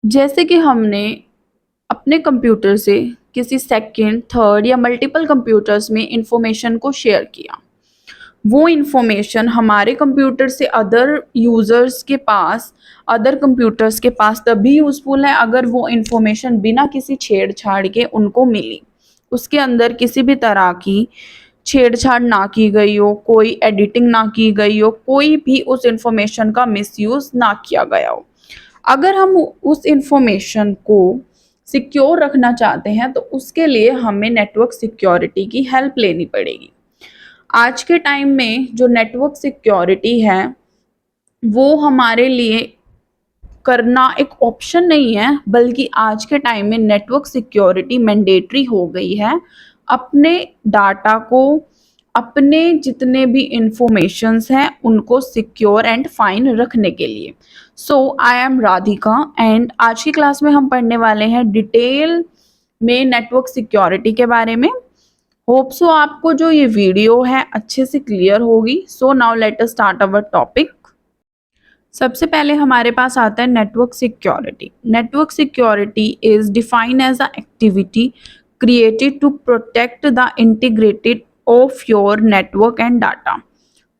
जैसे कि हमने अपने कंप्यूटर से किसी सेकंड, थर्ड या मल्टीपल कंप्यूटर्स में इंफॉर्मेशन को शेयर किया। वो इंफॉर्मेशन हमारे कंप्यूटर से अदर यूजर्स के पास, अदर कंप्यूटर्स के पास तभी यूजफुल है अगर वो इंफॉर्मेशन बिना किसी छेड़छाड़ के उनको मिली। उसके अंदर किसी भी तरह की छेड़छाड़ ना की गई हो, कोई एडिटिंग ना की गई हो, कोई भी उस इंफॉर्मेशन का मिसयूज ना किया गया हो। अगर हम उस इंफॉर्मेशन को सिक्योर रखना चाहते हैं तो उसके लिए हमें नेटवर्क सिक्योरिटी की हेल्प लेनी पड़ेगी। आज के टाइम में जो नेटवर्क सिक्योरिटी है वो हमारे लिए करना एक ऑप्शन नहीं है, बल्कि आज के टाइम में नेटवर्क सिक्योरिटी मैंडेटरी हो गई है अपने डाटा को, अपने जितने भी इंफॉर्मेशंस हैं उनको सिक्योर एंड फाइन रखने के लिए। सो आई एम राधिका एंड आज की क्लास में हम पढ़ने वाले हैं डिटेल में नेटवर्क सिक्योरिटी के बारे में। होप सो आपको जो ये वीडियो है अच्छे से क्लियर होगी। So now let us start our topic. सबसे पहले हमारे पास आता है network security. Network security is defined as a activity created to protect the integrated of your network and data.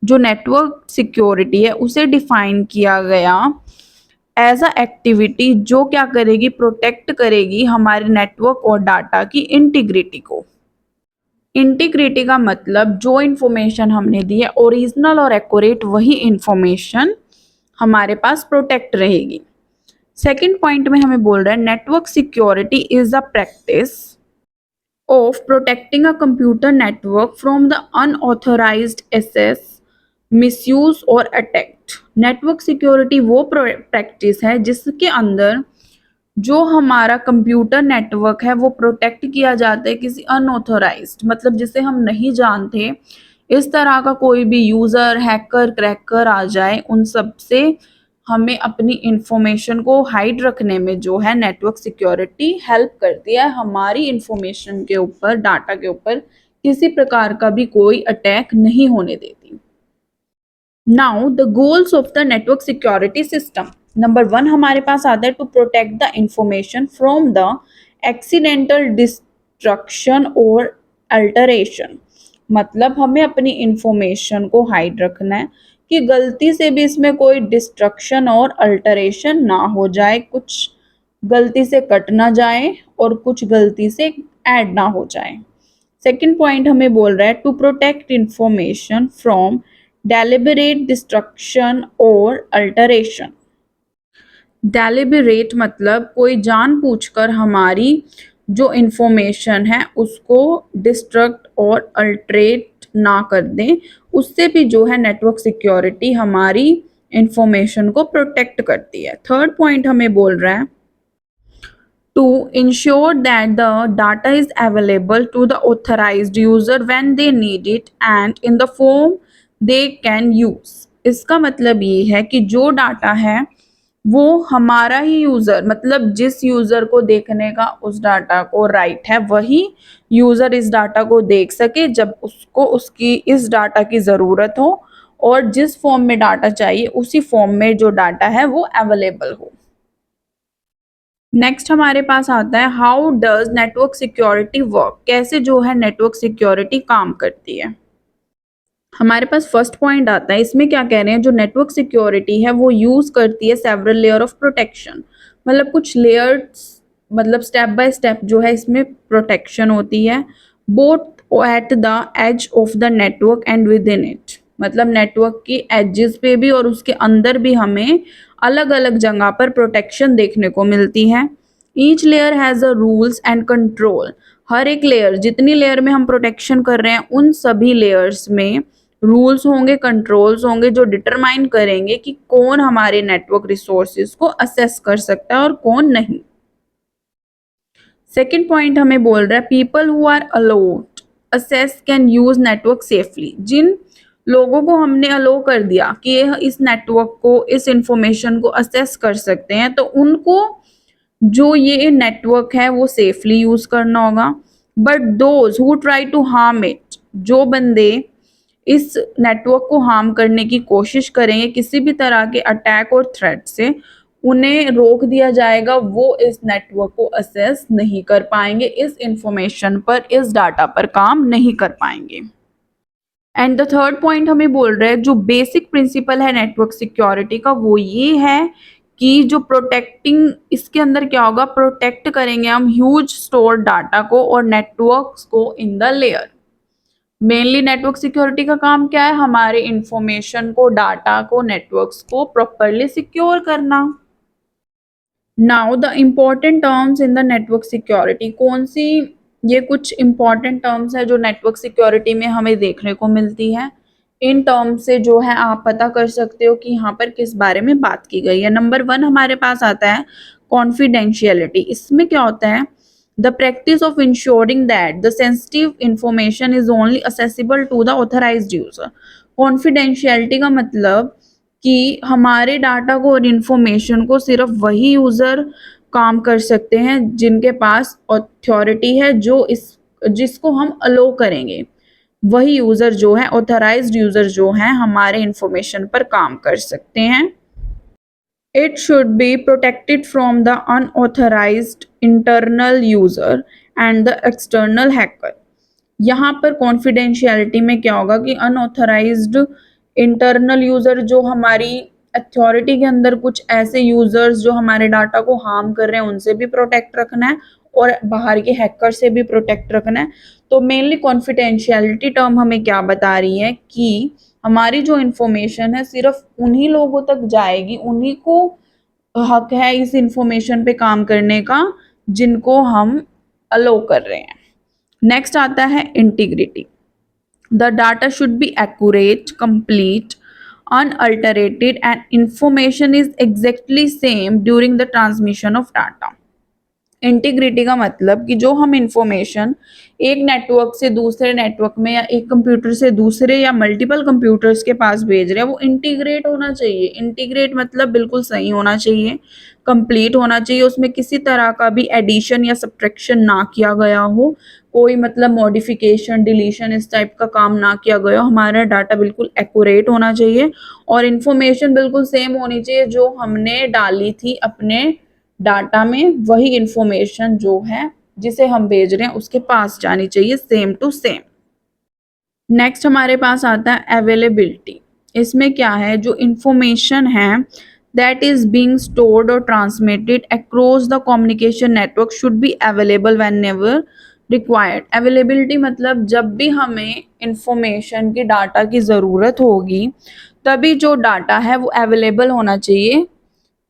जो नेटवर्क सिक्योरिटी है उसे डिफाइन किया गया एज अ एक्टिविटी जो क्या करेगी, प्रोटेक्ट करेगी हमारे नेटवर्क और डाटा की इंटीग्रिटी को। इंटीग्रिटी का मतलब जो इंफॉर्मेशन हमने दी है ओरिजिनल और एक्यूरेट वही इंफॉर्मेशन हमारे पास प्रोटेक्ट रहेगी। सेकंड पॉइंट में हमें बोल रहा है network security is a practice of protecting a computer network from the unauthorised access, misuse और अटैक। नेटवर्क सिक्योरिटी वो प्रैक्टिस है जिसके अंदर जो हमारा कंप्यूटर नेटवर्क है वो प्रोटेक्ट किया जाता है किसी अनऑथराइज्ड, मतलब जिसे हम नहीं जानते, इस तरह का कोई भी यूज़र, हैकर, क्रैकर आ जाए, उन सब से हमें अपनी इंफॉर्मेशन को हाइड रखने में जो है नेटवर्क सिक्योरिटी हेल्प करती है। हमारी इंफॉर्मेशन के ऊपर, डाटा के ऊपर किसी प्रकार का भी कोई अटैक नहीं होने देती। Now the goals of the network security system. Number 1 हमारे पास आता है to protect the information from the accidental destruction और अल्टरेशन। मतलब हमें अपनी इंफॉर्मेशन को हाइड रखना है कि गलती से भी इसमें कोई डिस्ट्रक्शन और अल्टरेशन ना हो जाए, कुछ गलती से कट ना जाए और कुछ गलती से ऐड ना हो जाए। सेकेंड पॉइंट हमें बोल रहा है to protect information from deliberate destruction और अल्टरेशन। डेलिबरेट मतलब कोई जानबूझकर हमारी जो इंफॉर्मेशन है उसको डिस्ट्रक्ट और अल्टरेट ना कर दें, उससे भी जो है नेटवर्क सिक्योरिटी हमारी इंफॉर्मेशन को प्रोटेक्ट करती है। थर्ड पॉइंट हमें बोल रहा है to ensure that the data is available to the authorized user when they need it and in the form they can use। इसका मतलब ये है कि जो डाटा है वो हमारा ही यूज़र, मतलब जिस यूज़र को देखने का उस डाटा को राइट है वही यूज़र इस डाटा को देख सके जब उसको उसकी इस डाटा की ज़रूरत हो, और जिस फॉर्म में डाटा चाहिए उसी फॉर्म में जो डाटा है वो अवेलेबल हो। नेक्स्ट हमारे पास आता है how does network security work. कैसे जो है नेटवर्क सिक्योरिटी काम करती है। हमारे पास फर्स्ट पॉइंट आता है, इसमें क्या कह रहे हैं, जो नेटवर्क सिक्योरिटी है वो यूज करती है सेवरल लेयर ऑफ प्रोटेक्शन। मतलब कुछ लेयर्स, मतलब स्टेप बाय स्टेप जो है इसमें प्रोटेक्शन होती है, both at the edge of the network and within it. मतलब नेटवर्क की एजेस पे भी और उसके अंदर भी हमें अलग अलग जगह पर प्रोटेक्शन देखने को मिलती है। Each layer has a rules and control. हर एक लेयर, जितनी लेयर में हम प्रोटेक्शन कर रहे हैं उन सभी लेयर्स में रूल्स होंगे, कंट्रोल्स होंगे जो डिटरमाइन करेंगे कि कौन हमारे नेटवर्क रिसोर्सेज को असेस कर सकता है और कौन नहीं। सेकेंड पॉइंट हमें बोल रहा है people who are allowed access can use network safely. जिन लोगों को हमने अलो कर दिया कि ये इस नेटवर्क को, इस इंफॉर्मेशन को असेस कर सकते हैं, तो उनको जो ये नेटवर्क है वो सेफली यूज करना होगा। But those who try to harm it, जो बंदे इस नेटवर्क को हार्म करने की कोशिश करेंगे किसी भी तरह के अटैक और थ्रेट से, उन्हें रोक दिया जाएगा, वो इस नेटवर्क को असेस नहीं कर पाएंगे, इस इंफॉर्मेशन पर, इस डाटा पर काम नहीं कर पाएंगे। एंड द थर्ड पॉइंट हमें बोल रहे हैं जो बेसिक प्रिंसिपल है नेटवर्क सिक्योरिटी का, वो ये है कि जो प्रोटेक्टिंग, इसके अंदर क्या होगा, प्रोटेक्ट करेंगे हम ह्यूज स्टोर डाटा को और नेटवर्क्स को in the layer. Mainly network security का काम क्या है, हमारे इंफॉर्मेशन को, डाटा को, नेटवर्क्स को प्रॉपरली सिक्योर करना। Now the important terms in the network security, कौन सी ये कुछ इम्पॉर्टेंट टर्म्स है जो नेटवर्क सिक्योरिटी में हमें देखने को मिलती है। इन टर्म्स से जो है आप पता कर सकते हो कि यहाँ पर किस बारे में बात की गई है। नंबर 1 हमारे पास आता है कॉन्फिडेंशियलिटी। इसमें क्या होता है, the practice of ensuring that the sensitive information is only accessible to the authorised user. Confidentiality का मतलब कि हमारे डाटा को और इंफॉर्मेशन को सिर्फ वही यूजर काम कर सकते हैं जिनके पास अथॉरिटी है, जो जिसको हम अलो करेंगे, वही यूजर जो है, ऑथराइज्ड यूजर जो है, हमारे इंफॉर्मेशन पर काम कर सकते हैं। It should be protected from the unauthorized internal user and the external hacker। यहाँ पर कॉन्फिडेंशियलिटी में क्या होगा कि अनऑथराइज्ड इंटरनल यूजर, जो हमारी अथॉरिटी के अंदर कुछ ऐसे यूजर्स जो हमारे डाटा को हार्म कर रहे हैं, उनसे भी प्रोटेक्ट रखना है और बाहर के हैकर से भी प्रोटेक्ट रखना है। तो मेनली कॉन्फिडेंशियलिटी टर्म हमें क्या बता रही है कि हमारी जो इंफॉर्मेशन है सिर्फ उन्हीं लोगों तक जाएगी, उन्हीं को हक है इस इंफॉर्मेशन पे काम करने का जिनको हम अलो कर रहे हैं। नेक्स्ट आता है integrity. The data should be accurate, complete, unadulterated and information is exactly same during the transmission of data। Integrity का मतलब कि जो हम इंफॉर्मेशन एक नेटवर्क से दूसरे नेटवर्क में या एक कंप्यूटर से दूसरे या मल्टीपल कंप्यूटर्स के पास भेज रहे हैं, वो इंटीग्रेट होना चाहिए। इंटीग्रेट मतलब बिल्कुल सही होना चाहिए, कंप्लीट होना चाहिए, उसमें किसी तरह का भी एडिशन या सब्ट्रैक्शन ना किया गया हो, कोई मतलब मॉडिफिकेशन, डिलीशन, इस टाइप का काम ना किया गया हो। हमारा डाटा बिल्कुल एक्यूरेट होना चाहिए और इंफॉर्मेशन बिल्कुल सेम होनी चाहिए जो हमने डाली थी अपने डाटा में, वही इंफॉर्मेशन जो है जिसे हम भेज रहे हैं उसके पास जानी चाहिए, सेम टू सेम। नेक्स्ट हमारे पास आता है अवेलेबिलिटी। इसमें क्या है, जो इंफॉर्मेशन है दैट इज बीइंग स्टोर्ड और transmitted across the communication network should be available whenever required. Availability मतलब जब भी हमें इंफॉर्मेशन की, डाटा की ज़रूरत होगी, तभी जो डाटा है वो अवेलेबल होना चाहिए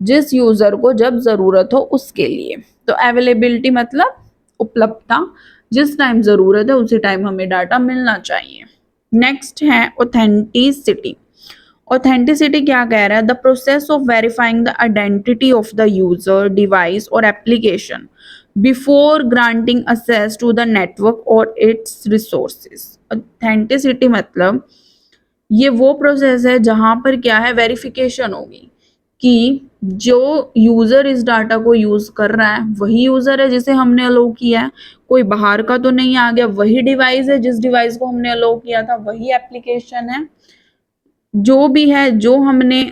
जिस यूज़र को जब ज़रूरत हो उसके लिए। तो अवेलेबिलिटी मतलब उपलब्धता, जिस टाइम ज़रूरत है उसी टाइम हमें डाटा मिलना चाहिए। नेक्स्ट है ऑथेंटिसिटी। ऑथेंटिसिटी क्या कह रहा है, the process of verifying the identity of the user, device और application before granting access to the network और इट्स रिसोर्सेज। ऑथेंटिसिटी मतलब ये वो प्रोसेस है जहाँ पर क्या है, वेरिफिकेशन होगी कि जो यूज़र इस डाटा को यूज़ कर रहा है वही यूज़र है जिसे हमने अलो किया है, कोई बाहर का तो नहीं आ गया, वही डिवाइस है जिस डिवाइस को हमने अलो किया था, वही एप्लीकेशन है, जो भी है, जो हमने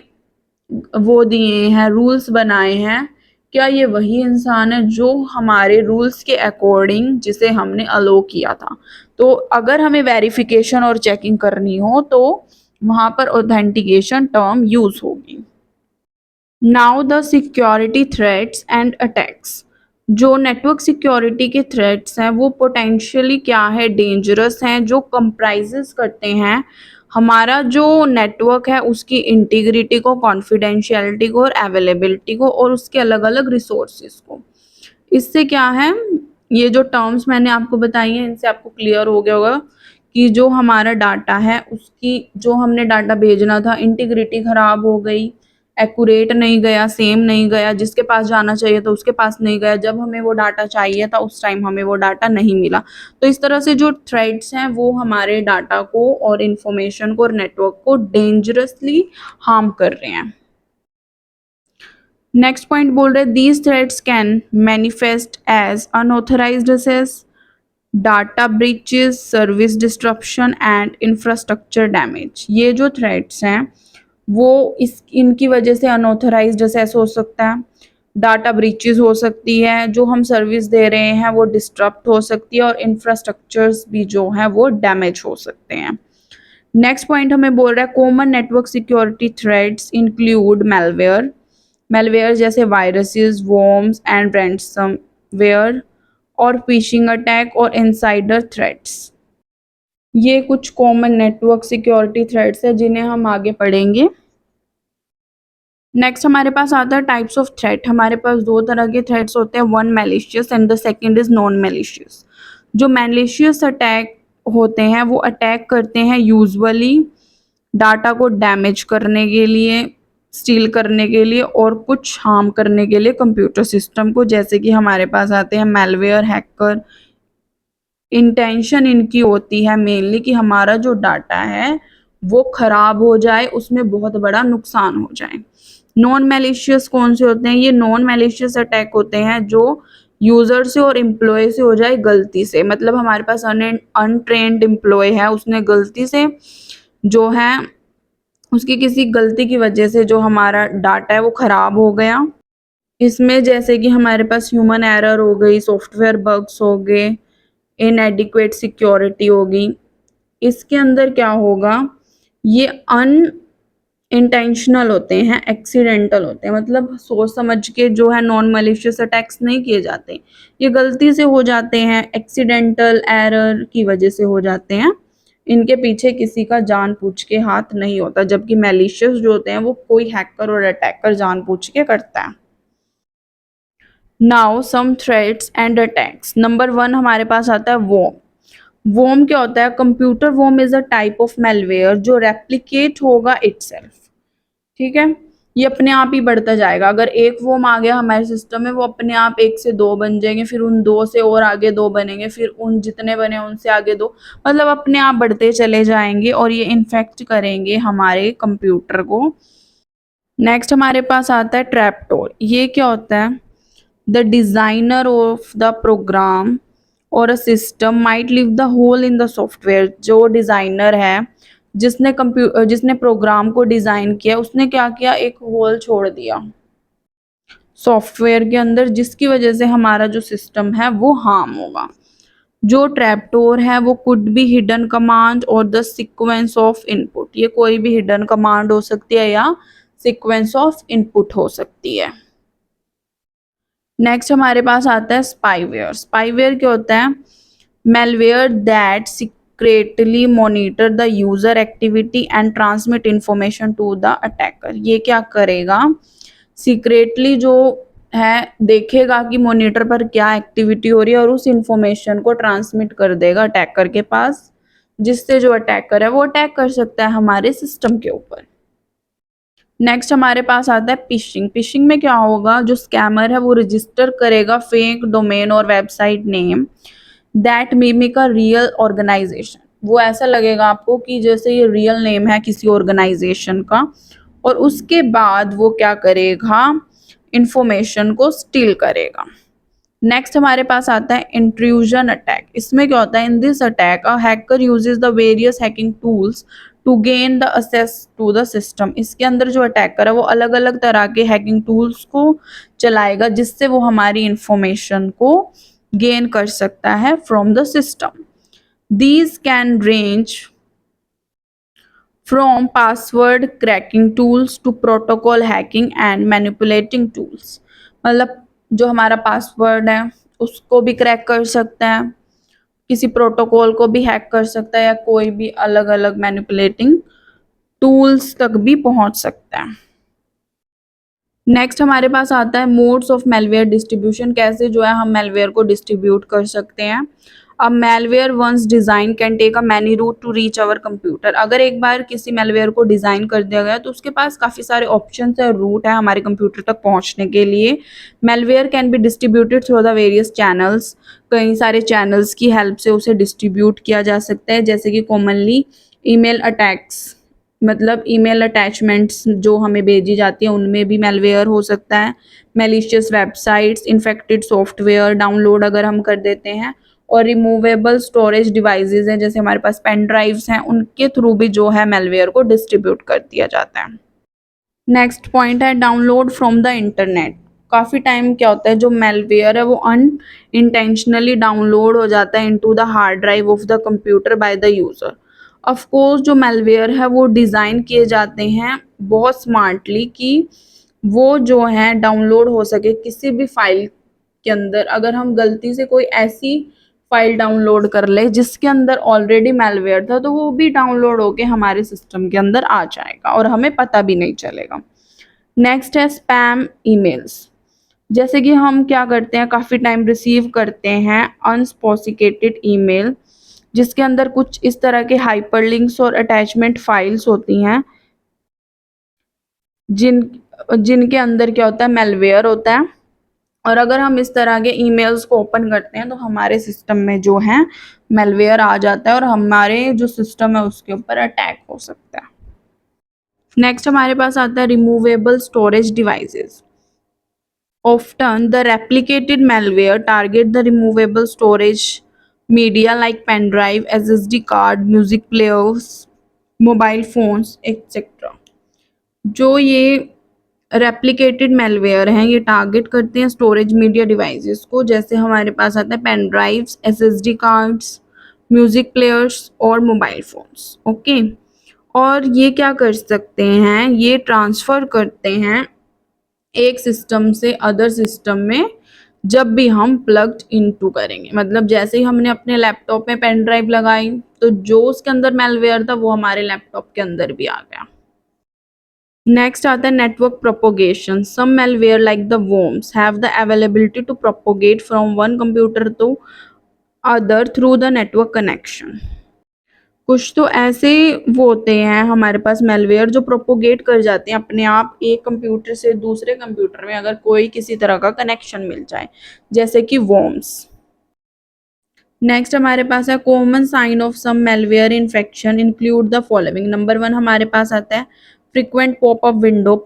वो दिए हैं, रूल्स बनाए हैं, क्या ये वही इंसान है जो हमारे रूल्स के अकॉर्डिंग जिसे हमने अलो किया था। तो अगर हमें वेरिफिकेशन और चेकिंग करनी हो तो वहाँ पर ऑथेंटिकेशन टर्म यूज़ होगी। Now the security threats and attacks. जो नेटवर्क सिक्योरिटी के थ्रेट्स हैं वो पोटेंशियली क्या है, डेंजरस हैं, जो कंप्राइजेस करते हैं हमारा जो नेटवर्क है उसकी इंटीग्रिटी को, कॉन्फिडेंशियलिटी को और अवेलेबिलिटी को और उसके अलग अलग रिसोर्सेज को। इससे क्या है, ये जो टर्म्स मैंने आपको बताई हैं इनसे आपको क्लियर हो गया होगा कि जो हमारा डाटा है उसकी, जो हमने डाटा भेजना था, इंटीग्रिटी खराब हो गई, एक्यूरेट नहीं गया, सेम नहीं गया, जिसके पास जाना चाहिए था उसके पास नहीं गया, जब हमें वो डाटा चाहिए था उस टाइम हमें वो डाटा नहीं मिला। तो इस तरह से जो थ्रेड्स हैं वो हमारे डाटा को और इंफॉर्मेशन को और नेटवर्क को डेंजरसली हार्म कर रहे हैं। नेक्स्ट पॉइंट बोल रहे, these threats can manifest as unauthorised access, data breaches, service disruption and infrastructure damage. ये जो थ्रेड्स हैं वो इस इनकी वजह से अनऑथराइज्ड एक्सेस हो सकता है, डाटा ब्रीचेस हो सकती है, जो हम सर्विस दे रहे हैं वो डिस्टर्ब हो सकती है और इंफ्रास्ट्रक्चर्स भी जो हैं वो डैमेज हो सकते हैं। नेक्स्ट पॉइंट हमें बोल रहा है common network security threats include malware, malware जैसे वायरसेस, वॉर्म्स एंड रैंसमवेयर और फिशिंग अटैक और इनसाइडर थ्रेट्स। ये कुछ कॉमन नेटवर्क सिक्योरिटी थ्रेट्स है जिन्हें हम आगे पढ़ेंगे। नेक्स्ट हमारे पास आता है टाइप्स ऑफ थ्रेट। हमारे पास दो तरह के थ्रेट्स होते हैं, one malicious and the second is non malicious. जो मैलिशियस अटैक होते हैं वो अटैक करते हैं यूजुअली डाटा को डैमेज करने के लिए, स्टील करने के लिए और कुछ हार्म करने के लिए कंप्यूटर सिस्टम को। जैसे कि हमारे पास आते हैं मैलवेयर, हैकर। इंटेंशन इनकी होती है मेनली कि हमारा जो डाटा है वो खराब हो जाए, उसमें बहुत बड़ा नुकसान हो जाए। नॉन मैलिशियस कौन से होते हैं? ये नॉन मैलिशियस अटैक होते हैं जो यूजर से और एम्प्लॉय से हो जाए गलती से। मतलब हमारे पास अनट्रेन्ड एम्प्लॉय है, उसने गलती से जो है उसकी किसी गलती की वजह से जो हमारा डाटा है वो खराब हो गया। इसमें जैसे कि हमारे पास ह्यूमन एरर हो गई, सॉफ्टवेयर बग्स हो गए, इनएडिक्वेट सिक्योरिटी होगी। इसके अंदर क्या होगा, ये अन इंटेंशनल होते हैं, एक्सीडेंटल होते हैं, मतलब सोच समझ के जो है नॉन मैलिशियस अटैक्स नहीं किए जाते, ये गलती से हो जाते हैं, एक्सीडेंटल एरर की वजह से हो जाते हैं। इनके पीछे किसी का जानबूझ के हाथ नहीं होता, जबकि मैलिशियस जो होते हैं वो कोई हैकर और अटैकर जानबूझ के करता है। Now some threats and attacks. Number 1 हमारे पास आता है वॉर्म। वॉर्म क्या होता है? Computer worm is a type of malware जो रेप्लिकेट होगा इटसेल्फ। ठीक है, ये अपने आप ही बढ़ता जाएगा। अगर एक वॉर्म आ गया हमारे सिस्टम में, वो अपने आप 1 से 2 बन जाएंगे, फिर उन 2 से और आगे 2 बनेंगे, फिर उन जितने बने उनसे आगे 2, मतलब अपने आप बढ़ते चले जाएंगे और ये इन्फेक्ट करेंगे हमारे कंप्यूटर को। नेक्स्ट हमारे पास आता है ट्रैपडोर। ये क्या होता है? The designer of the program और a system might leave the hole in the software. जो डिजाइनर है, जिसने प्रोग्राम को डिजाइन किया, उसने क्या किया, एक होल छोड़ दिया सॉफ्टवेयर के अंदर, जिसकी वजह से हमारा जो सिस्टम है वो हार्म होगा। जो ट्रैपडोर है वो कुड बी हिडन कमांड और द सीक्वेंस ऑफ इनपुट। ये कोई भी हिडन कमांड हो सकती है या सीक्वेंस ऑफ इनपुट हो सकती है। नेक्स्ट हमारे पास आता है स्पाईवेयर। स्पाईवेयर क्या होता है? Malware that secretly monitor the user activity and transmit information to the attacker. ये क्या करेगा? सीक्रेटली जो है देखेगा कि मॉनिटर पर क्या एक्टिविटी हो रही है और उस इंफॉर्मेशन को ट्रांसमिट कर देगा अटैकर के पास, जिससे जो अटैकर है वो अटैक कर सकता है हमारे सिस्टम के ऊपर। नेक्स्ट हमारे पास आता है फिशिंग। फिशिंग में क्या होगा? जो स्कैमर है वो रजिस्टर करेगा फेक डोमेन और website name that mimic a real organisation. वो ऐसा लगेगा आपको कि जैसे ये रियल नेम है किसी ऑर्गेनाइजेशन का, और उसके बाद वो क्या करेगा, इंफॉर्मेशन को स्टील करेगा। नेक्स्ट हमारे पास आता है इंट्रूजन अटैक। इसमें क्या होता है? In this attack a hacker uses the various hacking tools to gain the access to the system. इसके अंदर जो अटैकर है वो अलग अलग तरह के हैकिंग टूल्स को चलाएगा, जिससे वो हमारी इंफॉर्मेशन को गेन कर सकता है from the system. These can range from password cracking tools to protocol hacking and manipulating tools. मतलब जो हमारा पासवर्ड है उसको भी क्रैक कर सकता है, किसी प्रोटोकॉल को भी हैक कर सकता है, या कोई भी अलग अलग मैनिपुलेटिंग टूल्स तक भी पहुंच सकता है। नेक्स्ट हमारे पास आता है मोड्स ऑफ मेलवेयर डिस्ट्रीब्यूशन। कैसे जो है हम मेलवेयर को डिस्ट्रीब्यूट कर सकते हैं। अब malware once design can take a many route to reach our computer. अगर एक बार किसी मेलवेयर को डिजाइन कर दिया गया तो उसके पास काफी सारे ऑप्शंस है, रूट है हमारे कंप्यूटर तक पहुंचने के लिए। Malware can be distributed through the various channels. कई सारे चैनल्स की हेल्प से उसे डिस्ट्रीब्यूट किया जा सकता है, जैसे कि कॉमनली ईमेल अटैक्स, मतलब ईमेल अटैचमेंट्स जो हमें भेजी जाती है उनमें भी मेलवेयर हो सकता है। Malicious websites, infected software download अगर हम कर देते हैं, और रिमूवेबल स्टोरेज डिवाइसेस हैं जैसे हमारे पास पेन ड्राइव्स हैं, उनके थ्रू भी जो है मेलवेयर को डिस्ट्रीब्यूट कर दिया जाता है। नेक्स्ट पॉइंट है डाउनलोड फ्रॉम द इंटरनेट। काफ़ी टाइम क्या होता है जो मेलवेयर है वो अनइंटेंशनली डाउनलोड हो जाता है into the hard drive of the computer by the user. Of course जो मेलवेयर है वो डिज़ाइन किए जाते हैं बहुत स्मार्टली कि वो जो है डाउनलोड हो सके किसी भी फाइल के अंदर। अगर हम गलती से कोई ऐसी फाइल डाउनलोड कर ले जिसके अंदर ऑलरेडी मेलवेयर था तो वो भी डाउनलोड होके हमारे सिस्टम के अंदर आ जाएगा और हमें पता भी नहीं चलेगा। नेक्स्ट है स्पैम ईमेल्स। जैसे कि हम क्या करते हैं काफ़ी टाइम रिसीव करते हैं अनस्पोसिकेटेड ईमेल जिसके अंदर कुछ इस तरह के हाइपरलिंक्स और अटैचमेंट फाइल्स होती हैं जिन जिनके अंदर क्या होता है मेलवेयर होता है। और अगर हम इस तरह के ईमेल्स को ओपन करते हैं तो हमारे सिस्टम में जो है मेलवेयर आ जाता है और हमारे जो सिस्टम है उसके ऊपर अटैक हो सकता है। नेक्स्ट हमारे पास आता है removable storage devices. Often, the replicated malware target the removable storage media like pen drive, SSD card, music players, mobile phones, etc. जो ये रेप्लिकेटेड मेलवेयर हैं ये टारगेट करते हैं स्टोरेज मीडिया डिवाइसेस को, जैसे हमारे पास आता है pen drives, SSD cards, music players और मोबाइल फोन्स। ओके, और ये क्या कर सकते हैं, ये ट्रांसफ़र करते हैं एक सिस्टम से अदर सिस्टम में जब भी हम प्लग्ड इनटू करेंगे। मतलब जैसे ही हमने अपने लैपटॉप में पेन ड्राइव लगाई तो जो उसके अंदर मेलवेयर था वो हमारे लैपटॉप के अंदर भी आ गया। नेक्स्ट आता है network propagation. Some malware like the worms have the availability to propagate from one computer to other through the network connection. कुछ तो ऐसे वो होते हैं हमारे पास मेलवेयर जो प्रोपोगेट कर जाते हैं अपने आप एक कंप्यूटर से दूसरे कंप्यूटर में अगर कोई किसी तरह का कनेक्शन मिल जाए, जैसे कि worms। नेक्स्ट हमारे पास है common sign of some malware infection include the following. Number 1 हमारे पास आता है frequent popup window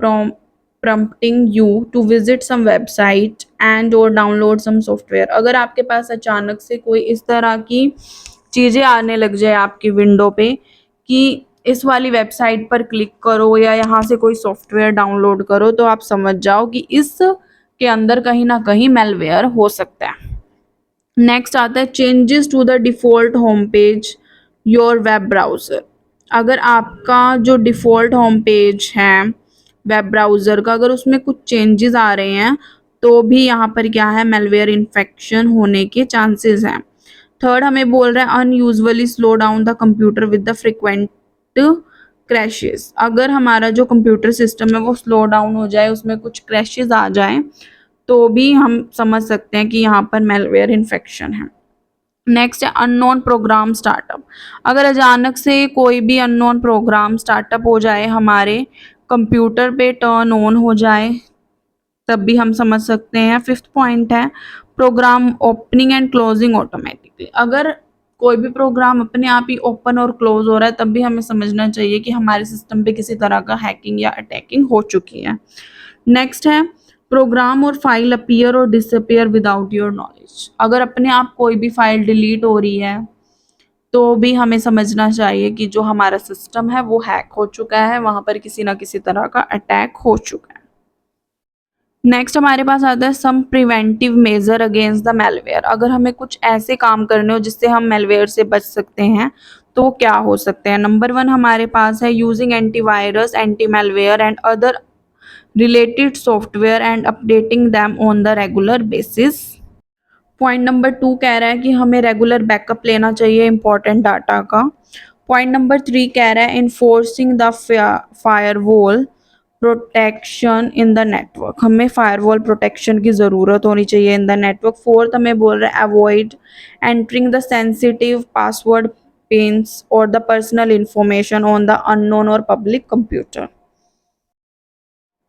prompting you to visit some website and or download some software। अगर आपके पास अचानक से कोई इस तरह की चीज़ें आने लग जाए आपकी विंडो पे कि इस वाली वेबसाइट पर क्लिक करो या यहाँ से कोई सॉफ्टवेयर डाउनलोड करो, तो आप समझ जाओ कि इस के अंदर कहीं ना कहीं मेलवेयर हो सकता है। नेक्स्ट आता है changes to the default home page your web browser. अगर आपका जो डिफ़ॉल्ट होम पेज है वेब ब्राउज़र का अगर उसमें कुछ चेंजेस आ रहे हैं तो भी यहाँ पर क्या है मेलवेयर इन्फेक्शन होने के चांसेस हैं। थर्ड हमें बोल रहा है unusually slow down the computer with the frequent crashes. अगर हमारा जो कंप्यूटर सिस्टम है वो स्लो डाउन हो जाए, उसमें कुछ क्रैशेस आ जाए तो भी हम समझ सकते हैं कि यहाँ पर मेलवेयर इन्फेक्शन है। नेक्स्ट है अननोन प्रोग्राम स्टार्टअप। अगर अचानक से कोई भी अननोन प्रोग्राम स्टार्टअप हो जाए हमारे कंप्यूटर पे टर्न ऑन हो जाए तब भी हम समझ सकते हैं। फिफ्थ पॉइंट है program opening and closing automatically. अगर कोई भी प्रोग्राम अपने आप ही ओपन और क्लोज हो रहा है तब भी हमें समझना चाहिए कि हमारे सिस्टम पे किसी तरह का हैकिंग या अटैकिंग हो चुकी है। नेक्स्ट है प्रोग्राम और फाइल अपीयर और डिसअपीयर विदाउट योर नॉलेज। अगर अपने आप कोई भी फाइल डिलीट हो रही है तो भी हमें समझना चाहिए कि जो हमारा सिस्टम है वो हैक हो चुका है, वहाँ पर किसी ना किसी तरह का अटैक हो चुका है। नेक्स्ट हमारे पास आता है some preventive measure against the malware. अगर हमें कुछ ऐसे काम करने हो जिससे हम मेलवेयर से बच सकते हैं तो वो क्या हो सकते हैं। नंबर 1 हमारे पास है using antivirus, anti malware and other related software and updating them on the regular basis। Point number 2 कह रहा है कि हमें रेगुलर बैकअप लेना चाहिए इंपॉर्टेंट डाटा का। पॉइंट नंबर 3 कह रहा है enforcing the firewall protection in the network. हमें फायरवॉल प्रोटेक्शन की ज़रूरत होनी चाहिए इन द नेटवर्क। फोर्थ हमें बोल रहा है avoid entering the sensitive password pins और the personal information on the unknown और पब्लिक कंप्यूटर।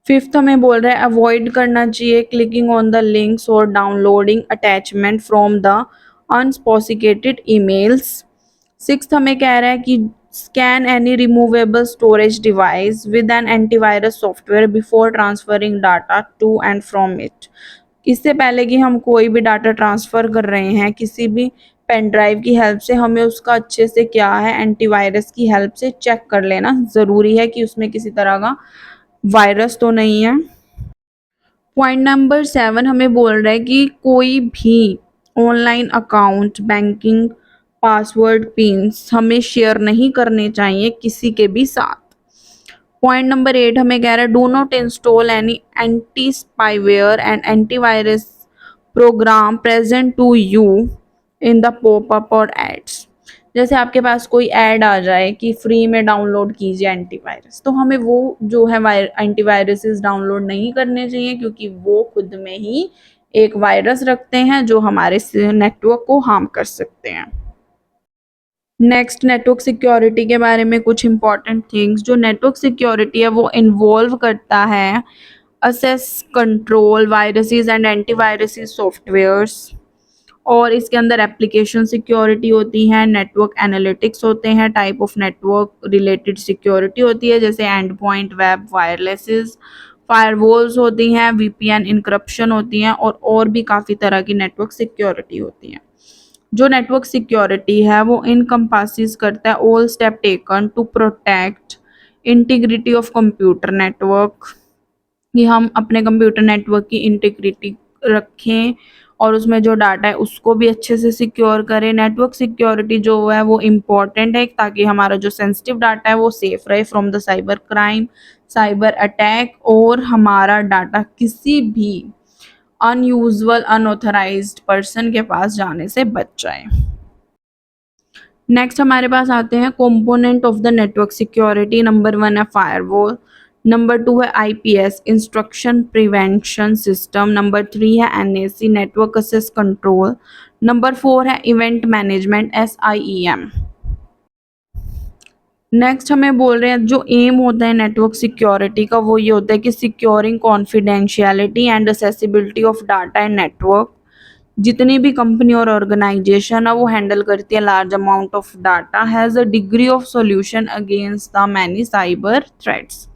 फिफ्थ हमें बोल रहा है अवॉइड करना चाहिए क्लिकिंग ऑन द लिंक्स और downloading attachment from the unsophisticated emails. Sixth हमें कह रहा है कि scan any removable storage device with an antivirus software before transferring data to and from it. इससे पहले कि हम कोई भी डाटा ट्रांसफ़र कर रहे हैं किसी भी पेन ड्राइव की हेल्प से, हमें उसका अच्छे से क्या है एंटीवायरस की हेल्प से चेक कर लेना ज़रूरी है कि उसमें किसी तरह का वायरस तो नहीं है। पॉइंट नंबर 7 हमें बोल रहा है कि कोई भी online account, banking password, pins हमें शेयर नहीं करने चाहिए किसी के भी साथ। पॉइंट नंबर 8 हमें कह रहा है do not install any anti spyware and antivirus program present to you in the popup और एड्स। जैसे आपके पास कोई ऐड आ जाए कि फ्री में डाउनलोड कीजिए एंटीवायरस, तो हमें वो जो है एंटीवायरसेस डाउनलोड नहीं करने चाहिए, क्योंकि वो खुद में ही एक वायरस रखते हैं जो हमारे नेटवर्क को हार्म कर सकते हैं। नेक्स्ट, नेटवर्क सिक्योरिटी के बारे में कुछ इंपॉर्टेंट थिंग्स। जो नेटवर्क सिक्योरिटी है वो इन्वॉल्व करता है access, control viruses and antiviruses softwares, और इसके अंदर एप्लीकेशन सिक्योरिटी होती है, नेटवर्क एनालिटिक्स होते हैं, type of network related security होती है जैसे एंड पॉइंट, वेब, वायरलेसेस, फायरवॉल्स होती हैं, वीपीएन इनक्रप्शन होती हैं, और भी काफ़ी तरह की नेटवर्क सिक्योरिटी होती हैं। जो नेटवर्क सिक्योरिटी है वो इनकम्पासिस करता है all step taken to protect integrity of computer network, कि हम अपने कंप्यूटर नेटवर्क की इंटीग्रिटी रखें और उसमें जो डाटा है उसको भी अच्छे से सिक्योर करें। नेटवर्क सिक्योरिटी जो है वो इम्पॉर्टेंट है ताकि हमारा जो सेंसिटिव डाटा है वो सेफ रहे from the cyber crime, cyber attack, और हमारा डाटा किसी भी अनयूजुअल अनऑथराइज्ड पर्सन के पास जाने से बच जाए। नेक्स्ट हमारे पास आते हैं component of the network security. Number 1 है फायरवॉल, नंबर 2 है IPS instruction prevention system, number 3 है NAC network access control, number 4 है इवेंट मैनेजमेंट SIEM। नेक्स्ट हमें बोल रहे हैं जो एम होता है नेटवर्क सिक्योरिटी का वो ये होता है कि securing confidentiality and accessibility of data and network. जितनी भी कंपनी और ऑर्गेनाइजेशन है वो हैंडल करती है large amount of data, has a degree of solution against the many cyber threats.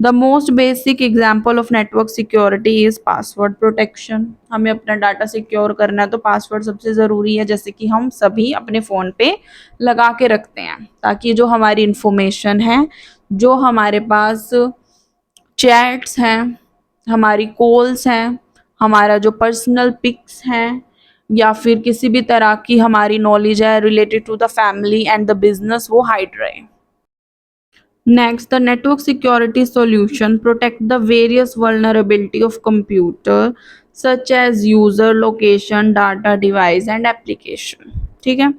The most basic example of network security is password protection. हमें अपना data secure करना है तो पासवर्ड सबसे ज़रूरी है, जैसे कि हम सभी अपने फ़ोन पे लगा के रखते हैं ताकि जो हमारी इंफॉर्मेशन है, जो हमारे पास चैट्स हैं, हमारी कॉल्स हैं, हमारा जो पर्सनल पिक्स हैं, या फिर किसी भी तरह की हमारी नॉलेज है related to the family and the business, वो हाइड रहे। Next, the network security solution protect the various vulnerability of computer such as user location, data, device and application। ठीक है,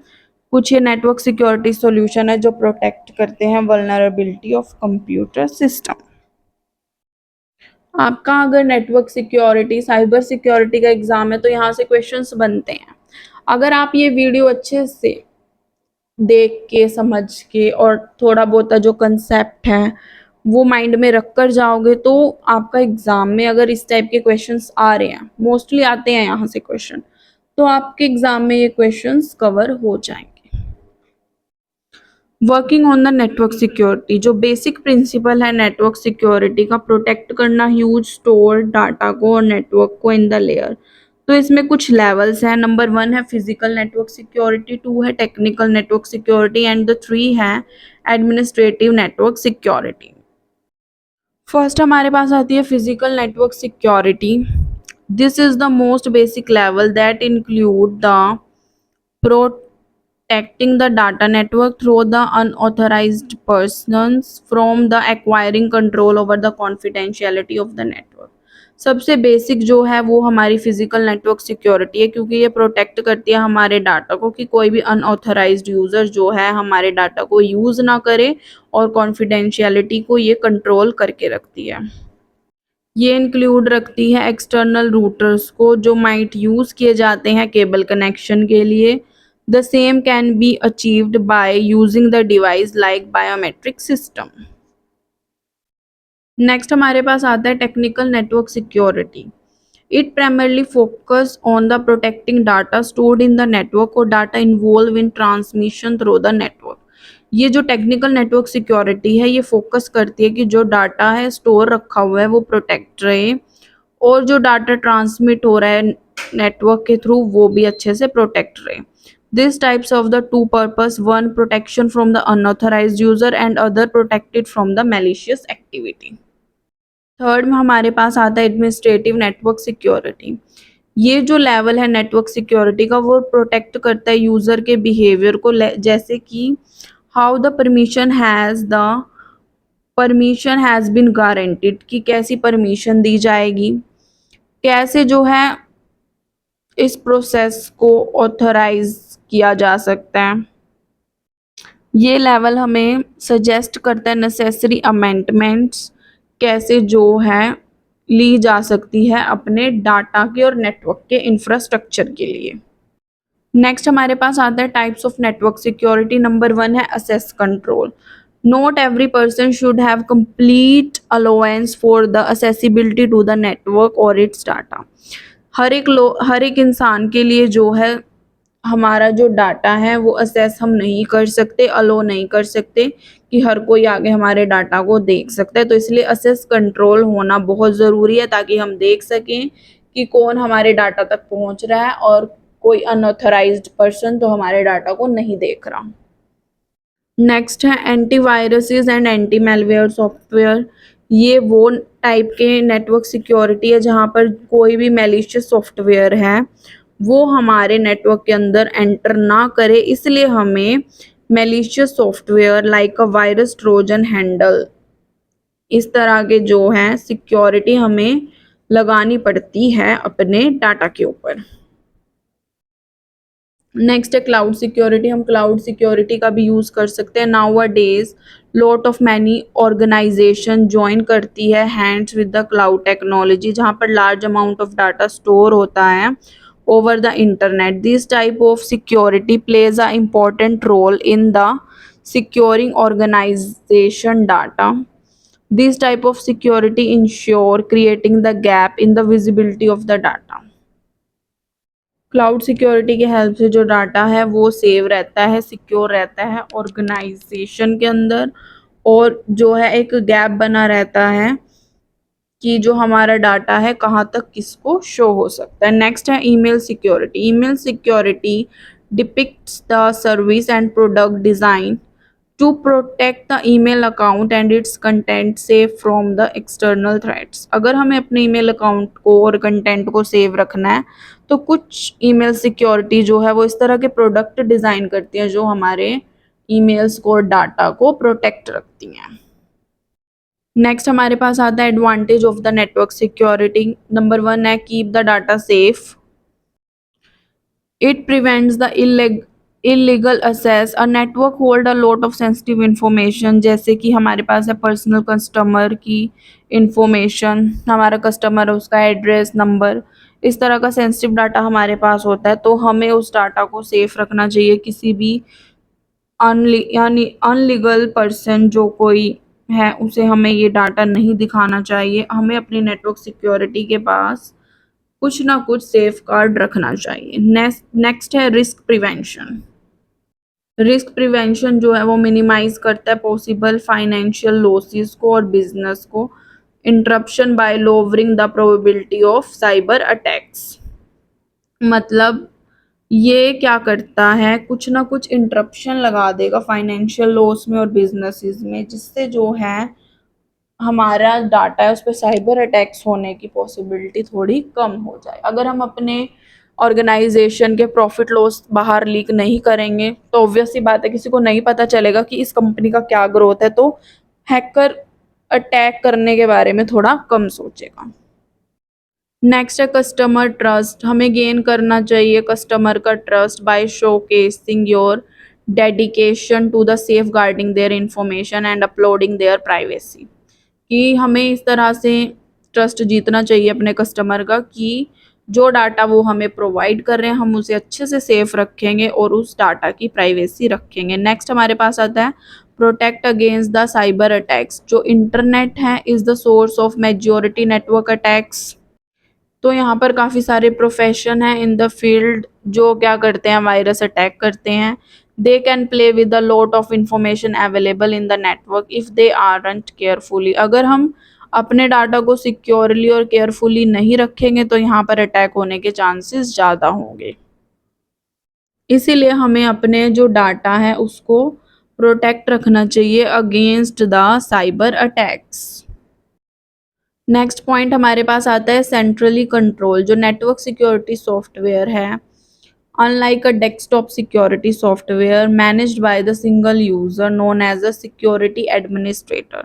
कुछ ये नेटवर्क सिक्योरिटी सॉल्यूशन है जो protect करते हैं वल्नरेबिलिटी ऑफ कंप्यूटर सिस्टम। आपका अगर नेटवर्क सिक्योरिटी, साइबर सिक्योरिटी का एग्जाम है तो यहाँ से क्वेश्चंस बनते हैं। अगर आप ये वीडियो अच्छे से देख के, समझ के, और थोड़ा बहुत जो कंसेप्ट है वो माइंड में रख कर जाओगे तो आपका एग्जाम में अगर इस टाइप के क्वेश्चंस आ रहे हैं, मोस्टली आते हैं यहाँ से क्वेश्चन, तो आपके एग्जाम में ये क्वेश्चंस कवर हो जाएंगे। Working on the network security, जो बेसिक प्रिंसिपल है नेटवर्क सिक्योरिटी का, प्रोटेक्ट करना ह्यूज स्टोर डाटा को और नेटवर्क को इन द लेयर। तो इसमें कुछ लेवल्स हैं। नंबर 1 है फिजिकल नेटवर्क सिक्योरिटी, 2 है technical network security and the 3 है एडमिनिस्ट्रेटिव नेटवर्क सिक्योरिटी। फर्स्ट हमारे पास आती है physical network security. This is the most basic level that include the protecting the data network through the unauthorized persons from the acquiring control over the confidentiality of the network। सबसे basic जो है वो हमारी physical network security है, क्योंकि ये protect करती है हमारे डाटा को कि कोई भी अनऑथराइज्ड यूजर जो है हमारे डाटा को यूज ना करे, और कॉन्फिडेंशियलिटी को ये कंट्रोल करके रखती है। ये इंक्लूड रखती है एक्सटर्नल रूटर्स को जो माइट यूज़ किए जाते हैं केबल कनेक्शन के लिए। The same can be achieved by using the device like biometric system. Next हमारे पास आता है technical network security. It primarily focus on the protecting data stored in the network और data involve in transmission through the network. ये जो technical network security है ये focus करती है कि जो डाटा है स्टोर रखा हुआ है वो प्रोटेक्ट रहे, और जो डाटा ट्रांसमिट हो रहा है नेटवर्क के थ्रू वो भी अच्छे से प्रोटेक्ट रहे। This types of the two purpose, one protection from the unauthorised user and other protected from the malicious activity. Third में हमारे पास आता है एडमिनिस्ट्रेटिव नेटवर्क सिक्योरिटी। ये जो लेवल है नेटवर्क सिक्योरिटी का वो प्रोटेक्ट करता है यूजर के बिहेवियर को, जैसे कि how the permission has been guaranteed, कि कैसी परमिशन दी जाएगी, कैसे जो है इस प्रोसेस को ऑथराइज किया जा सकता है। ये लेवल हमें सजेस्ट करता है नेसेसरी अमेंडमेंट्स कैसे जो है ली जा सकती है अपने डाटा के और नेटवर्क के इंफ्रास्ट्रक्चर के लिए। नेक्स्ट हमारे पास आता है types of network security. Number 1 है access control. Not every person should have complete allowance for the accessibility to the network और इट्स डाटा। हर एक इंसान के लिए जो है हमारा जो डाटा है वो असेस हम नहीं कर सकते, अलो नहीं कर सकते कि हर कोई आगे हमारे डाटा को देख सकता है। तो इसलिए असेस कंट्रोल होना बहुत ज़रूरी है ताकि हम देख सकें कि कौन हमारे डाटा तक पहुंच रहा है और कोई अनऑथराइज्ड पर्सन तो हमारे डाटा को नहीं देख रहा। नेक्स्ट है antiviruses and anti malware software. ये वो टाइप के नेटवर्क सिक्योरिटी है जहाँ पर कोई भी मैलिशियस सॉफ्टवेयर है वो हमारे नेटवर्क के अंदर एंटर ना करे, इसलिए हमें malicious software like a virus Trojan handle इस तरह के जो हैं सिक्योरिटी हमें लगानी पड़ती है अपने डाटा के ऊपर। नेक्स्ट है क्लाउड सिक्योरिटी। हम क्लाउड सिक्योरिटी का भी यूज़ कर सकते हैं। Nowadays lot of many organisation join करती है hands with the cloud technology, जहाँ पर large amount of data store होता है over the internet. This type of security plays an important role in the securing organization data. This type of security ensure creating the gap in the visibility of the data. Cloud security के help से जो data है वो save रहता है, secure रहता है organisation के अंदर, और जो है एक गैप बना रहता है कि जो हमारा डाटा है कहाँ तक किसको शो हो सकता है। नेक्स्ट है email security. Email security depicts the service and product design to protect the email account and its content save from the external threats. अगर हमें अपने ईमेल अकाउंट को और कंटेंट को सेव रखना है तो कुछ ईमेल सिक्योरिटी जो है वो इस तरह के प्रोडक्ट डिज़ाइन करती है जो हमारे ईमेल्स को और डाटा को प्रोटेक्ट रखती हैं। नेक्स्ट हमारे पास आता है advantage of the network security. Number 1 है keep the data safe. It prevents the illegal assess. A network hold a lot of sensitive information, जैसे कि हमारे पास है पर्सनल कस्टमर की इंफॉर्मेशन, हमारा कस्टमर है उसका एड्रेस नंबर, इस तरह का सेंसिटिव डाटा हमारे पास होता है। तो हमें उस डाटा को सेफ रखना चाहिए। किसी भी अनलीगल पर्सन जो कोई है उसे हमें ये डाटा नहीं दिखाना चाहिए। हमें अपनी नेटवर्क सिक्योरिटी के पास कुछ ना कुछ सेफ गार्ड रखना चाहिए। नेक्स्ट है रिस्क प्रिवेंशन। रिस्क प्रिवेंशन जो है वो मिनिमाइज करता है पॉसिबल फाइनेंशियल लॉसेस को और बिजनेस को interruption bye lowering the probability of cyber attacks. मतलब ये क्या करता है, कुछ ना कुछ इंटरप्शन लगा देगा फाइनेंशियल लॉस में और बिजनेसेस में, जिससे जो है हमारा डाटा है उस पर साइबर अटैक्स होने की पॉसिबिलिटी थोड़ी कम हो जाए। अगर हम अपने ऑर्गेनाइजेशन के प्रॉफिट लॉस बाहर लीक नहीं करेंगे तो ऑब्वियस सी बात है किसी को नहीं पता चलेगा कि इस कंपनी का क्या ग्रोथ है, तो हैकर अटैक करने के बारे में थोड़ा कम सोचेगा। नेक्स्ट है कस्टमर ट्रस्ट। हमें गेन करना चाहिए कस्टमर का trust by showcasing your dedication to the safeguarding their information and uploading their privacy. कि हमें इस तरह से ट्रस्ट जीतना चाहिए अपने कस्टमर का कि जो डाटा वो हमें प्रोवाइड कर रहे हैं हम उसे अच्छे से सेफ रखेंगे और उस डाटा की प्राइवेसी रखेंगे। नेक्स्ट हमारे पास आता है protect against the cyber attacks. जो इंटरनेट है is the source of majority network attacks. तो यहाँ पर काफ़ी सारे प्रोफेशन हैं इन द फील्ड जो क्या करते हैं, वायरस अटैक करते हैं। They can play with the lot of information available in the network if they aren't carefully. अगर हम अपने डाटा को सिक्योरली और केयरफुली नहीं रखेंगे तो यहाँ पर अटैक होने के चांसेस ज़्यादा होंगे। इसीलिए हमें अपने जो डाटा है उसको प्रोटेक्ट रखना चाहिए against the cyber attacks. Next point हमारे पास आता है सेंट्रली कंट्रोल। जो नेटवर्क सिक्योरिटी सॉफ्टवेयर है, unlike a desktop security software managed by the single user known as a security administrator,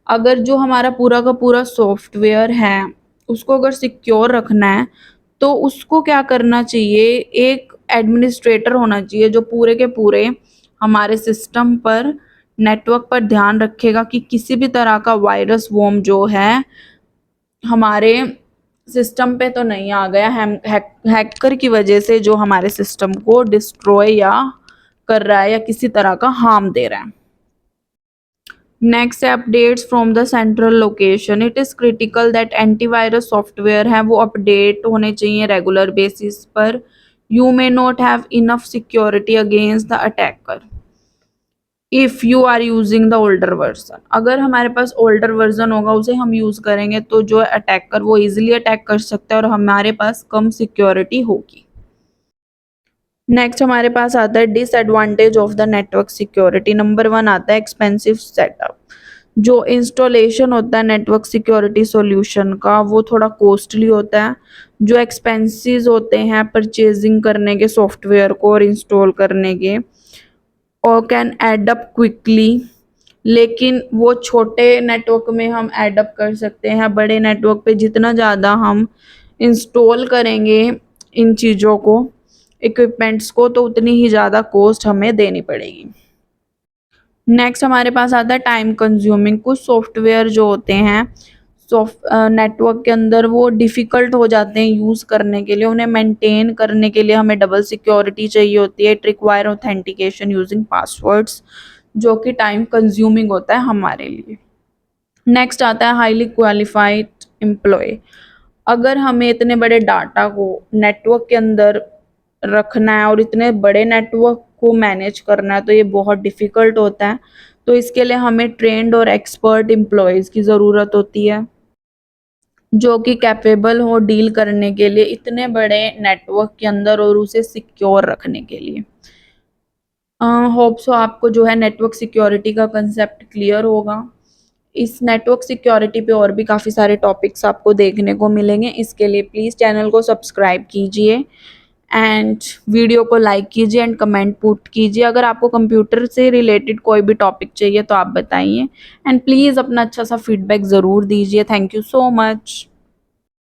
अगर जो हमारा पूरा का पूरा सॉफ्टवेयर है उसको अगर सिक्योर रखना है तो उसको क्या करना चाहिए, एक एडमिनिस्ट्रेटर होना चाहिए जो पूरे के पूरे हमारे सिस्टम पर, नेटवर्क पर ध्यान रखेगा कि किसी भी तरह का वायरस वॉर्म जो है हमारे सिस्टम पे तो नहीं आ गया, हैकर की वजह से जो हमारे सिस्टम को डिस्ट्रॉय या कर रहा है या किसी तरह का हार्म दे रहा है। नेक्स्ट है updates from the central location. It is critical that antivirus software है वो अपडेट होने चाहिए रेगुलर बेसिस पर। You may not have enough security against the attacker if you are using the older version. अगर हमारे पास older version होगा उसे हम यूज़ करेंगे तो जो अटैकर वो इजीली अटैक कर सकता है और हमारे पास कम सिक्योरिटी होगी। नेक्स्ट हमारे पास आता है disadvantage of the network security. Number 1 आता है एक्सपेंसिव सेटअप। जो इंस्टॉलेशन होता है नेटवर्क सिक्योरिटी सॉल्यूशन का वो थोड़ा कॉस्टली होता है। जो एक्सपेंसेस होते हैं परचेजिंग करने के सॉफ्टवेयर को और इंस्टॉल करने के, और कैन एड अप क्विकली, लेकिन वो छोटे नेटवर्क में हम एड अप कर सकते हैं। बड़े नेटवर्क पे जितना ज़्यादा हम इंस्टॉल करेंगे इन चीज़ों को, इक्विपमेंट्स को, तो उतनी ही ज़्यादा कॉस्ट हमें देनी पड़ेगी। नेक्स्ट हमारे पास आता है टाइम कंज्यूमिंग। कुछ सॉफ्टवेयर जो होते हैं नेटवर्क के अंदर वो डिफ़िकल्ट हो जाते हैं यूज़ करने के लिए, उन्हें मेंटेन करने के लिए हमें डबल सिक्योरिटी चाहिए होती है। It require authentication using passwords, जो कि टाइम कंज्यूमिंग होता है हमारे लिए। नेक्स्ट आता है हाईली क्वालिफाइड एम्प्लॉय। अगर हमें इतने बड़े डाटा को नेटवर्क के अंदर रखना है और इतने बड़े नेटवर्क को मैनेज करना है तो ये बहुत डिफ़िकल्ट होता है। तो इसके लिए हमें ट्रेंड और एक्सपर्ट एम्प्लॉयज़ की ज़रूरत होती है जो कि कैपेबल हो डील करने के लिए इतने बड़े नेटवर्क के अंदर और उसे सिक्योर रखने के लिए। होप सो आपको जो है नेटवर्क सिक्योरिटी का कंसेप्ट क्लियर होगा। इस नेटवर्क सिक्योरिटी पे और भी काफ़ी सारे टॉपिक्स आपको देखने को मिलेंगे। इसके लिए प्लीज़ चैनल को सब्सक्राइब कीजिए एंड वीडियो को लाइक कीजिए एंड कमेंट पुट कीजिए। अगर आपको कंप्यूटर से रिलेटेड कोई भी टॉपिक चाहिए तो आप बताइए एंड प्लीज़ अपना अच्छा सा फीडबैक ज़रूर दीजिए। Thank you so much.